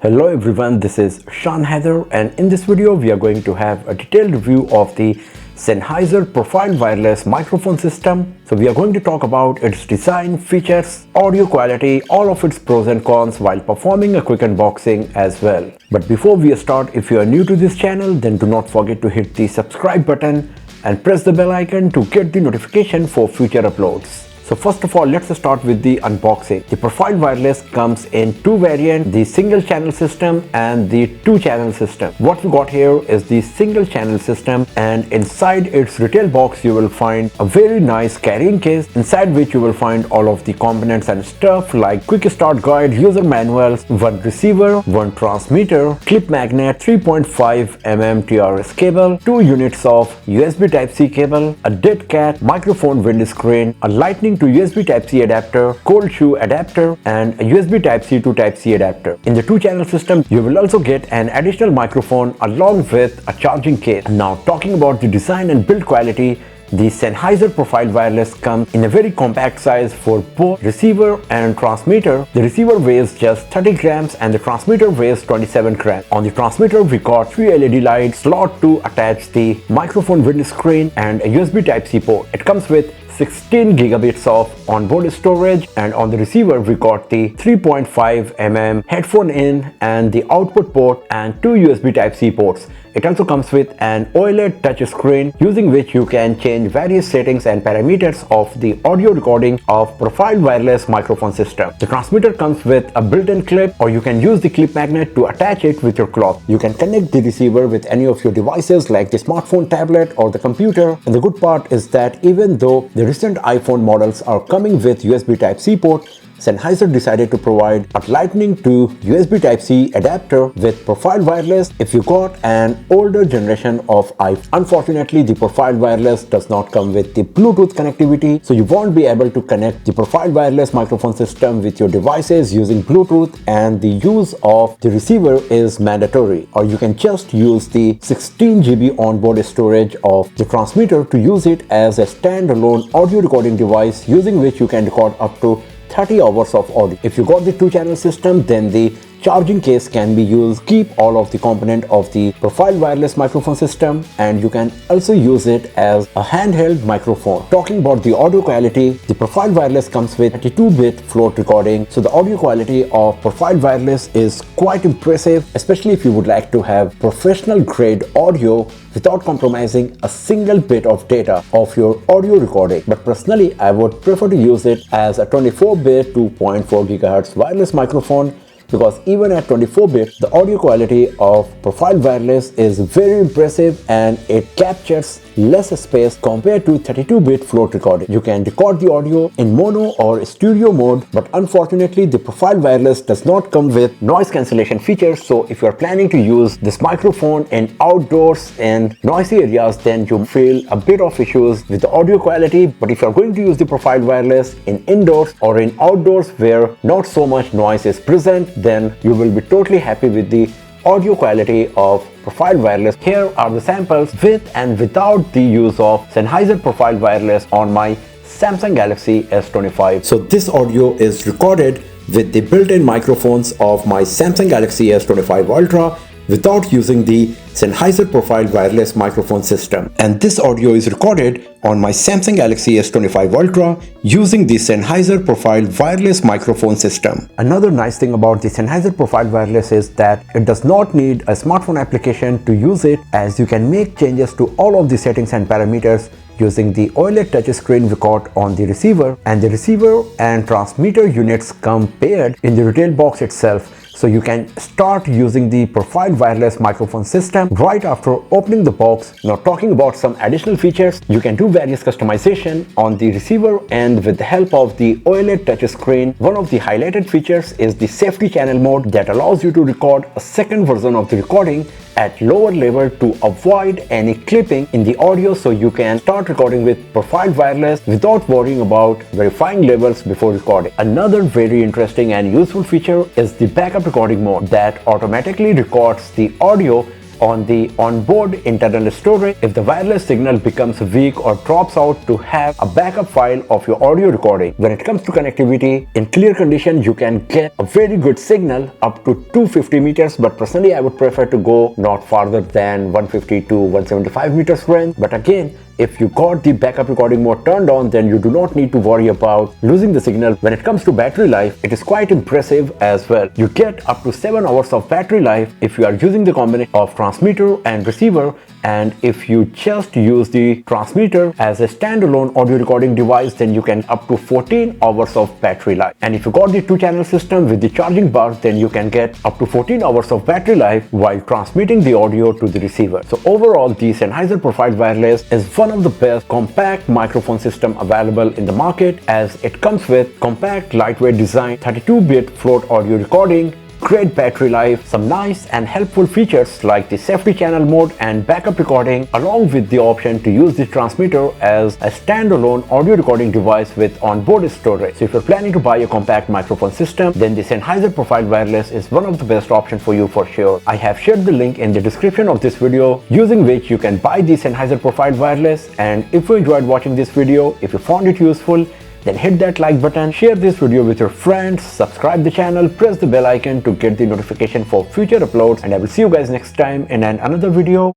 Hello everyone, this is Sennheiser, and in this video we are going to have a detailed review of the Sennheiser Profile Wireless Microphone System. So we are going to talk about its design, features, audio quality, all of its pros and cons while performing a quick unboxing as well. But before we start, if you are new to this channel, then do not forget to hit the subscribe button and press the bell icon to get the notification for future uploads. So first of all, let's start with the unboxing. The Profile Wireless comes in two variants, the single channel system and the two channel system. What we got here is the single channel system, and inside its retail box you will find a very nice carrying case, inside which you will find all of the components and stuff like quick start guide, user manuals, one receiver, one transmitter, clip magnet, 3.5 mm TRS cable, 2 units of USB Type-C cable, a dead cat, microphone windscreen, a lightning to USB Type-C adapter, cold shoe adapter, and a USB Type-C to Type-C adapter. In the two-channel system, you will also get an additional microphone along with a charging case. Now, talking about the design and build quality, the Sennheiser Profile Wireless comes in a very compact size for both receiver and transmitter. The receiver weighs just 30 grams and the transmitter weighs 27 grams. On the transmitter, we got 3 LED lights, slot to attach the microphone windscreen, and a USB Type-C port. It comes with 16 gigabits of onboard storage, and on the receiver we got the 3.5 mm headphone in and the output port and 2 USB Type-C ports. It also comes with an OLED touchscreen using which you can change various settings and parameters of the audio recording of Profile Wireless microphone system. The transmitter comes with a built-in clip, or you can use the clip magnet to attach it with your cloth. You can connect the receiver with any of your devices like the smartphone, tablet, or the computer. And the good part is that even though the recent iPhone models are coming with USB Type-C port, Sennheiser decided to provide a lightning to USB Type-C adapter with Profile Wireless if you got an older generation of iPhone. Unfortunately, the Profile Wireless does not come with the Bluetooth connectivity, so you won't be able to connect the Profile Wireless microphone system with your devices using Bluetooth, and the use of the receiver is mandatory. Or you can just use the 16 GB onboard storage of the transmitter to use it as a standalone audio recording device, using which you can record up to 30 hours of audio. If you got the two-channel system, then the charging case can be used to keep all of the component of the Profile Wireless microphone system, and you can also use it as a handheld microphone. Talking about the audio quality, the Profile Wireless comes with 32-bit float recording, so the audio quality of Profile Wireless is quite impressive, especially if you would like to have professional grade audio without compromising a single bit of data of your audio recording. But personally, I would prefer to use it as a 24-bit 2.4 GHz wireless microphone, because even at 24-bit, the audio quality of Profile Wireless is very impressive and it captures less space compared to 32-bit float recording. You can record the audio in mono or stereo mode, but unfortunately the Profile Wireless does not come with noise cancellation features. So if you are planning to use this microphone in outdoors and noisy areas, then you feel a bit of issues with the audio quality. But if you are going to use the Profile Wireless in indoors or in outdoors where not so much noise is present, then you will be totally happy with the audio quality of Profile Wireless. Here are the samples with and without the use of Sennheiser Profile Wireless on my Samsung Galaxy S25. So this audio is recorded with the built-in microphones of my Samsung Galaxy S25 Ultra without using the Sennheiser Profile Wireless microphone system. And this audio is recorded on my Samsung Galaxy S25 Ultra using the Sennheiser Profile Wireless microphone system. Another nice thing about the Sennheiser Profile Wireless is that it does not need a smartphone application to use it, as you can make changes to all of the settings and parameters using the OLED touchscreen we got on the receiver, and the receiver and transmitter units come paired in the retail box itself. So you can start using the Profile Wireless microphone system right after opening the box. Now, talking about some additional features, you can do various customization on the receiver and with the help of the OLED touchscreen. One of the highlighted features is the safety channel mode that allows you to record a second version of the recording at lower level to avoid any clipping in the audio, so you can start recording with Profile Wireless without worrying about verifying levels before recording. Another very interesting and useful feature is the backup recording mode that automatically records the audio on the onboard internal storage if the wireless signal becomes weak or drops out, to have a backup file of your audio recording. When it comes to connectivity, in clear conditions you can get a very good signal up to 250 meters, but personally I would prefer to go not farther than 150 to 175 meters range. But again, if you got the backup recording mode turned on, then you do not need to worry about losing the signal. When it comes to battery life, it is quite impressive as well. You get up to 7 hours of battery life if you are using the combination of transmitter and receiver, and if you just use the transmitter as a standalone audio recording device, then you can up to 14 hours of battery life. And if you got the 2-channel system with the charging bar, then you can get up to 14 hours of battery life while transmitting the audio to the receiver. So overall, the Sennheiser Profile Wireless is one of the best compact microphone system available in the market, as it comes with compact lightweight design, 32-bit float audio recording, great battery life, some nice and helpful features like the safety channel mode and backup recording, along with the option to use the transmitter as a standalone audio recording device with onboard storage. So if you're planning to buy a compact microphone system, then the Sennheiser Profile Wireless is one of the best options for you for sure. I have shared the link in the description of this video, using which you can buy the Sennheiser Profile Wireless. And if you enjoyed watching this video, if you found it useful, then hit that like button, share this video with your friends, subscribe the channel, press the bell icon to get the notification for future uploads, and I will see you guys next time in another video.